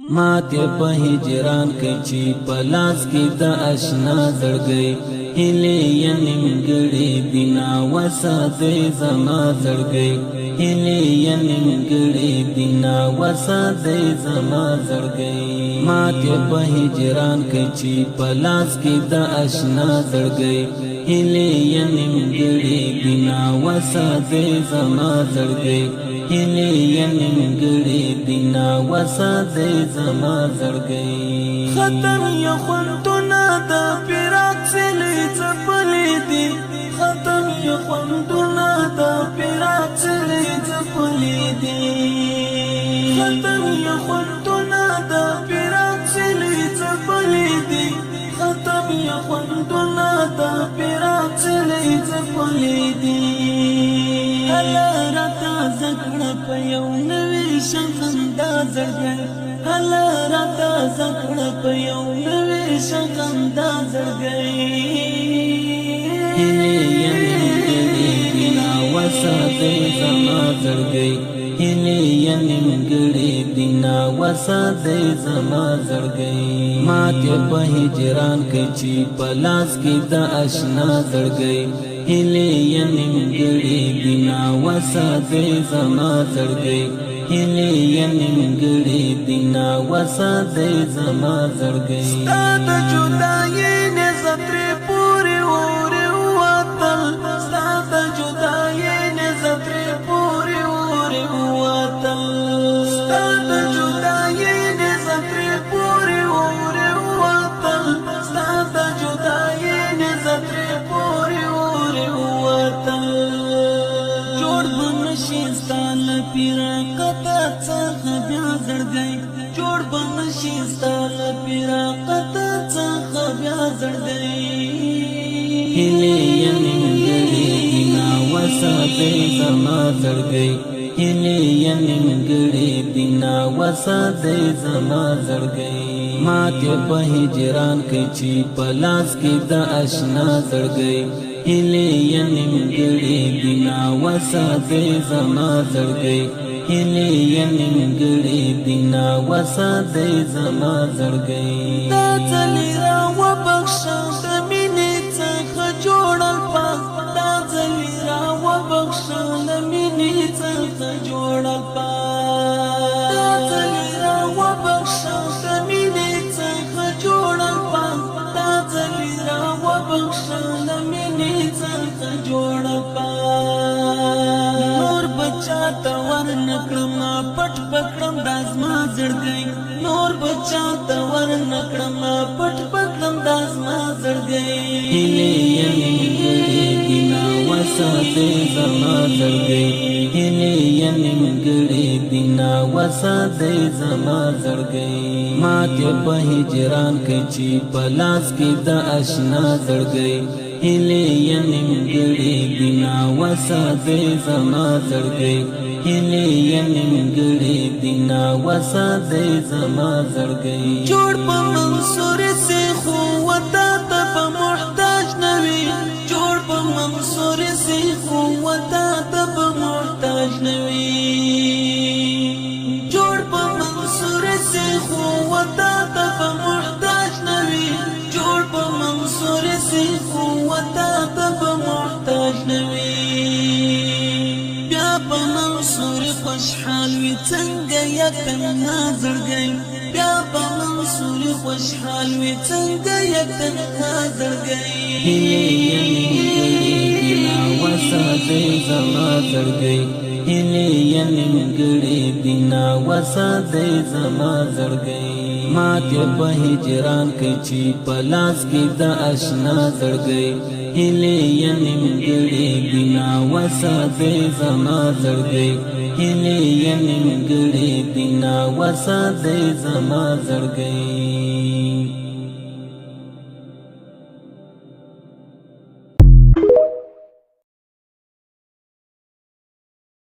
ماته په هجران کې چې پلاس کې د آشنا زړګي هلي ینګړي بنا وساده زما زړګي هلي ینګړي بنا وساده زما زړګي ماته په هجران کې چې پلاس کې د آشنا زړګي هلي ینګړي بنا وساده زما زړګي هلي ینګړي بنا وساده زما زړګي ختم یا خوندونه د فراق سلی ځپلې دي ختم یا خوندونه د فراق سلی ځپلې دي ختم یا خوندونه د فراق سلی ځپلې دي ختم یا خوندونه د فراق سلی ځپلې دي هلا راته زکړه په یو نوې شغم دا زړګي هلا راته زکړه په یو نوې شغم دا زړګي هلي ینګړي بنا وساده زما زړګي هلي ینګړي بنا وساده زما زړګي ماته په هجران کې چې پلاس کې د آشنا زړګي هلي ینګړي بنا وساده زما زړګي هلي ینګړي بنا وساده زما زړګي ستاد جدايي نه زترې پورې وره وتل ستاد جدايي نه زترې پورې وره وتل ستاد جدايي نه زترې پورې وره وتل ستاد جدايي نه زترې پورې وره وتل جوړ بنشي ستال پیرا کته څخه بیا زړګي جوړ بنشي ستال پیرا کته څخه بیا زړګي هلي ینګړي بنا وساده زما زړګي هلي ینګړي بنا وساده زما زړګي ماته په هجران کې چې پلاس کې د آشنا زړګي هلي ینګړي بنا وساده زما زړګي هلي ینګړي بنا وساده زما زړګي دا ځلې را وبخښه د مینې څخه جوړل پاک دا ځلې را وبخښه د مینې څخه جوړل پاک دا ځلې را وبخښه د مینې څخه جوړل پاک دا ځلې را وبخښه د مینې څخه جوړل پاک نور بچا ته ورنکړم پټ پکړم د ازما زړګي نور بچا ته ورنکړم پټ پکړم د ازما زړګي هلي ینګړي بنا وساده زما زړګي هلي ینګړي بنا وساده زما زړګي ماته په هجران کې چې پلاس کې د آشنا زړګي هلي ینګړي بنا وساده زما زړګي هلي ینګړي بنا وساده زما زړګي جوړ په منصور سي خو وتا ته په محتاج نوي جوړ په منصور سي خو وتا ته په محتاج نوي جوړ په منصور سي خو وتا ته په محتاج نوي جوړ په منصور سي خو وتا ته په محتاج نوي بیا په منصور خوشحال وي څنګه یکنه زړګي بیا په منصور خوشحال وي څنګه یکنه زړګي هلي ینګړي بنا وساده زما زړګي هلي ینګړي بنا وساده زما زړګي ماته په هجران کې چې پلاس کې د آشنا زړګي هلي ینګړي بنا وساده زما زړګي هلي ینګړي بنا وساده زما زړګي